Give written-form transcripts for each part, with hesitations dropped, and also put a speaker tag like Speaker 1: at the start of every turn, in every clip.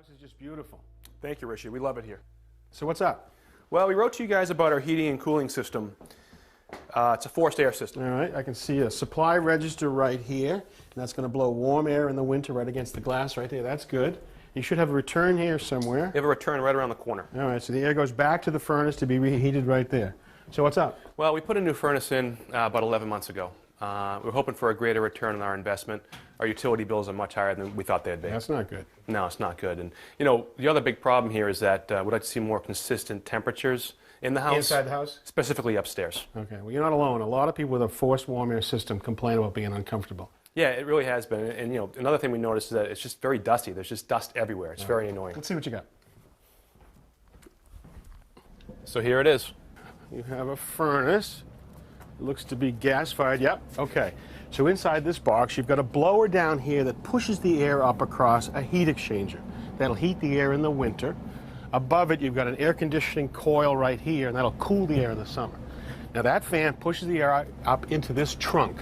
Speaker 1: house is just beautiful. Thank you, Rishi. We love it here.
Speaker 2: So what's up?
Speaker 1: Well, we wrote to you guys about our heating and cooling system. It's a forced air system.
Speaker 2: All right, I can see a supply register right here, and that's going to blow warm air in the winter right against the glass right there. That's good. You should have a return here somewhere.
Speaker 1: We have a return right around the corner.
Speaker 2: All right, so the air goes back to the furnace to be reheated right there. So what's up?
Speaker 1: Well, we put a new furnace in about 11 months ago. We're hoping for a greater return on our investment. Our utility bills are much higher than we thought they'd be.
Speaker 2: That's not good.
Speaker 1: No, it's not good. And, you know, the other big problem here is that we'd like to see more consistent temperatures in the house.
Speaker 2: Inside the house?
Speaker 1: Specifically upstairs.
Speaker 2: Okay, well, you're not alone. A lot of people with a forced warm air system complain about being uncomfortable.
Speaker 1: Yeah, it really has been. And, you know, another thing we noticed is that it's just very dusty. There's just dust everywhere. It's very annoying.
Speaker 2: Let's see what you got.
Speaker 1: So here it is.
Speaker 2: You have a furnace. It looks to be gas-fired. Yep, okay. So inside this box, you've got a blower down here that pushes the air up across a heat exchanger. That'll heat the air in the winter. Above it, you've got an air conditioning coil right here, and that'll cool the air in the summer. Now that fan pushes the air up into this trunk.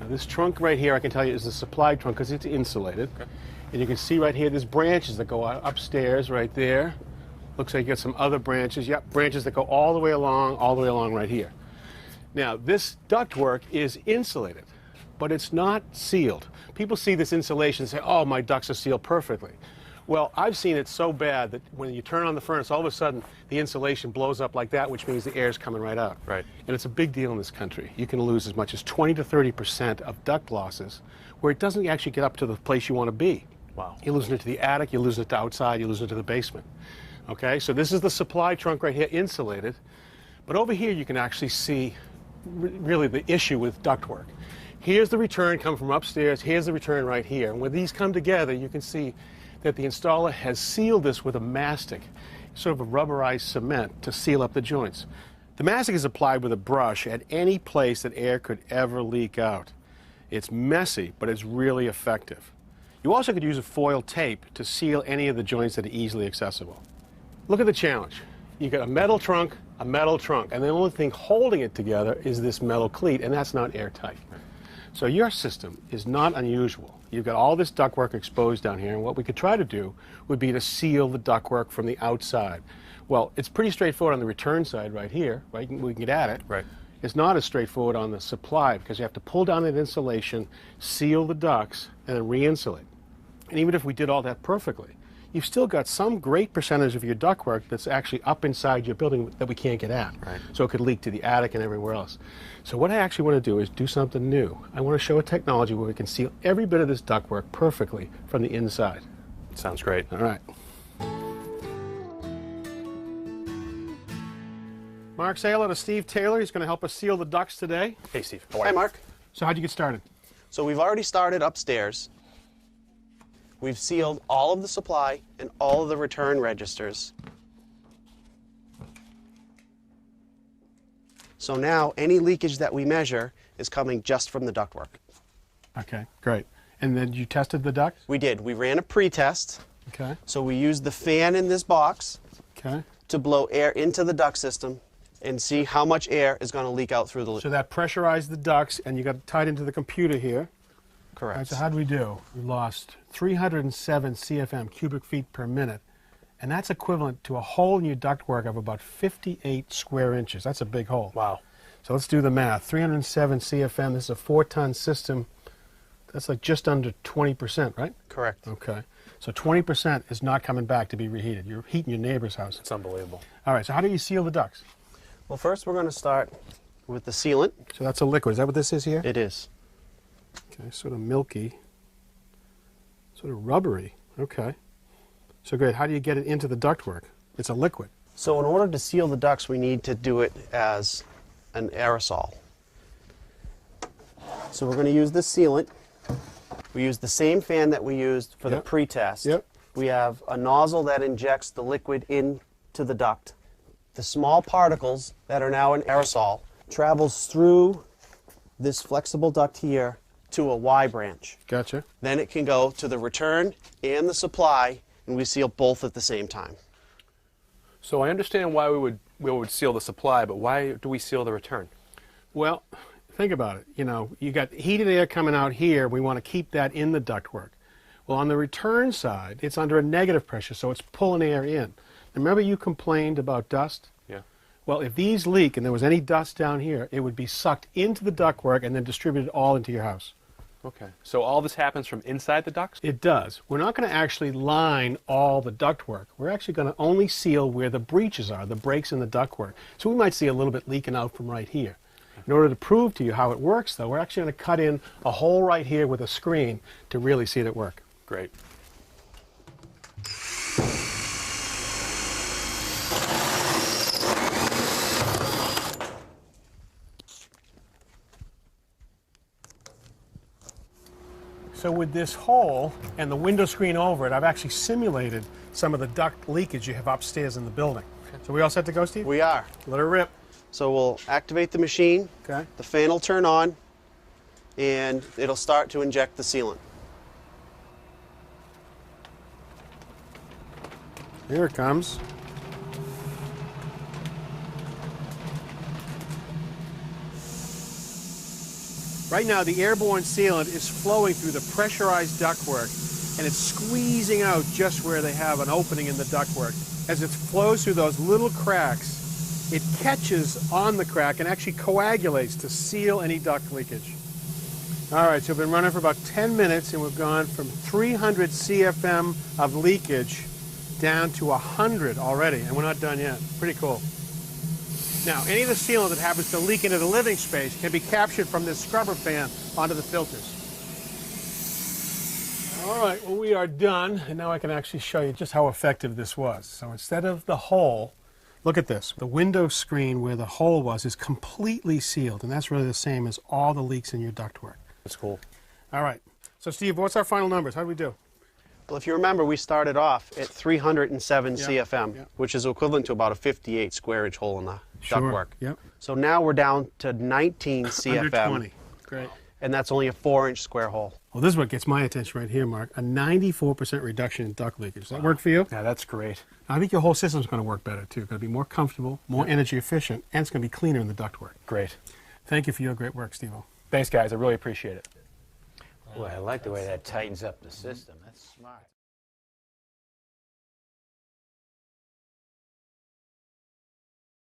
Speaker 2: Now this trunk right here, I can tell you, is the supply trunk because it's insulated. Okay. And you can see right here, there's branches that go upstairs right there. Looks like you got some other branches. Yep, branches that go all the way along right here. Now, this ductwork is insulated, but it's not sealed. People see this insulation and say, oh, my ducts are sealed perfectly. Well, I've seen it so bad that when you turn on the furnace, all of a sudden the insulation blows up like that, which means the air is coming right out.
Speaker 1: Right.
Speaker 2: And it's a big deal in this country. You can lose as much as 20 to 30% of duct losses where it doesn't actually get up to the place you want to be.
Speaker 1: Wow.
Speaker 2: You're losing it to the attic, you're losing it to outside, you're losing it to the basement. Okay, so this is the supply trunk right here, insulated. But over here you can actually see really the issue with ductwork. Here's the return coming from upstairs, here's the return right here. And when these come together, you can see that the installer has sealed this with a mastic, sort of a rubberized cement to seal up the joints. The mastic is applied with a brush at any place that air could ever leak out. It's messy, but it's really effective. You also could use a foil tape to seal any of the joints that are easily accessible. Look at the challenge. You got a metal trunk, and the only thing holding it together is this metal cleat, and that's not airtight. So your system is not unusual. You've got all this ductwork exposed down here, and what we could try to do would be to seal the ductwork from the outside. Well, it's pretty straightforward on the return side right here, right? We can get at it.
Speaker 1: Right.
Speaker 2: It's not as straightforward on the supply because you have to pull down that insulation, seal the ducts, and then re-insulate. And even if we did all that perfectly, you've still got some great percentage of your ductwork that's actually up inside your building that we can't get at.
Speaker 1: Right.
Speaker 2: So it could leak to the attic and everywhere else. So what I actually want to do is do something new. I want to show a technology where we can seal every bit of this ductwork perfectly from the inside.
Speaker 1: Sounds great.
Speaker 2: All right. Mark Saylor to Steve Taylor. He's going to help us seal the ducts today.
Speaker 1: Hey, Steve.
Speaker 3: Hi, Mark.
Speaker 2: So how'd you get started?
Speaker 3: So we've already started upstairs. We've sealed all of the supply and all of the return registers. So now any leakage that we measure is coming just from the ductwork.
Speaker 2: Okay, great. And then you tested the ducts?
Speaker 3: We did. We ran a pre-test.
Speaker 2: Okay.
Speaker 3: So we used the fan in this box
Speaker 2: Okay.
Speaker 3: to blow air into the duct system and see how much air is going to leak out through the...
Speaker 2: So that pressurized the ducts, and you got it tied into the computer here.
Speaker 3: Correct.
Speaker 2: All right, so how did we do? We lost 307 CFM, cubic feet per minute, and that's equivalent to a hole in your ductwork of about 58 square inches. That's a big hole.
Speaker 1: Wow.
Speaker 2: So let's do the math. 307 CFM, this is a 4-ton system. That's like just under 20%, right?
Speaker 3: Correct.
Speaker 2: Okay. So 20% is not coming back to be reheated. You're heating your neighbor's house.
Speaker 1: It's unbelievable.
Speaker 2: All right, so how do you seal the ducts?
Speaker 3: Well, first we're going to start with the sealant.
Speaker 2: So that's a liquid. Is that what this is here?
Speaker 3: It is.
Speaker 2: Okay, sort of milky, sort of rubbery. Okay. So good. How do you get it into the ductwork? It's a liquid.
Speaker 3: So in order to seal the ducts, we need to do it as an aerosol. So we're going to use this sealant. We use the same fan that we used for the pre-test.
Speaker 2: Yep.
Speaker 3: We have a nozzle that injects the liquid into the duct. The small particles that are now in aerosol travels through this flexible duct here to a Y branch.
Speaker 2: Gotcha.
Speaker 3: Then it can go to the return and the supply, and we seal both at the same time.
Speaker 1: So I understand why we would seal the supply, but why do we seal the return?
Speaker 2: Well, think about it. You know, you got heated air coming out here. We want to keep that in the ductwork. Well, on the return side, it's under a negative pressure, so it's pulling air in. Remember you complained about dust?
Speaker 1: Yeah.
Speaker 2: Well, if these leak and there was any dust down here, it would be sucked into the ductwork and then distributed all into your house.
Speaker 1: Okay. So all this happens from inside the ducts?
Speaker 2: It does. We're not going to actually line all the ductwork. We're actually going to only seal where the breaches are, the breaks in the ductwork. So we might see a little bit leaking out from right here. In order to prove to you how it works, though, we're actually going to cut in a hole right here with a screen to really see it work.
Speaker 1: Great.
Speaker 2: So with this hole and the window screen over it, I've actually simulated some of the duct leakage you have upstairs in the building. So we all set to go, Steve?
Speaker 3: We are.
Speaker 2: Let her rip.
Speaker 3: So we'll activate the machine.
Speaker 2: Okay.
Speaker 3: The fan will turn on, and it'll start to inject the sealant.
Speaker 2: Here it comes. Right now, the airborne sealant is flowing through the pressurized ductwork, and it's squeezing out just where they have an opening in the ductwork. As it flows through those little cracks, it catches on the crack and actually coagulates to seal any duct leakage. All right, so we've been running for about 10 minutes, and we've gone from 300 CFM of leakage down to 100 already, and we're not done yet. Pretty cool. Now, any of the sealant that happens to leak into the living space can be captured from this scrubber fan onto the filters. All right, well, we are done, and now I can actually show you just how effective this was. So instead of the hole, look at this. The window screen where the hole was is completely sealed, and that's really the same as all the leaks in your ductwork.
Speaker 1: That's cool.
Speaker 2: All right. So, Steve, what's our final numbers? How do we do?
Speaker 3: Well, if you remember, we started off at 307
Speaker 2: Yeah,
Speaker 3: CFM,
Speaker 2: yeah.
Speaker 3: which is equivalent to about a 58 square inch hole in the ductwork.
Speaker 2: Yep.
Speaker 3: So now we're down to 19 CFM,
Speaker 2: Under 20. Great.
Speaker 3: and that's only a 4-inch square hole.
Speaker 2: Well, this is what gets my attention right here, Mark. A 94% reduction in duct leakage. Does that work for you?
Speaker 1: Yeah, that's great.
Speaker 2: I think your whole system's going to work better, too. It's going to be more comfortable, more energy efficient, and it's going to be cleaner in the ductwork.
Speaker 1: Great.
Speaker 2: Thank you for your great work, Steve-O.
Speaker 1: Thanks, guys. I really appreciate it.
Speaker 4: Boy, I like the way that tightens up the system. That's smart.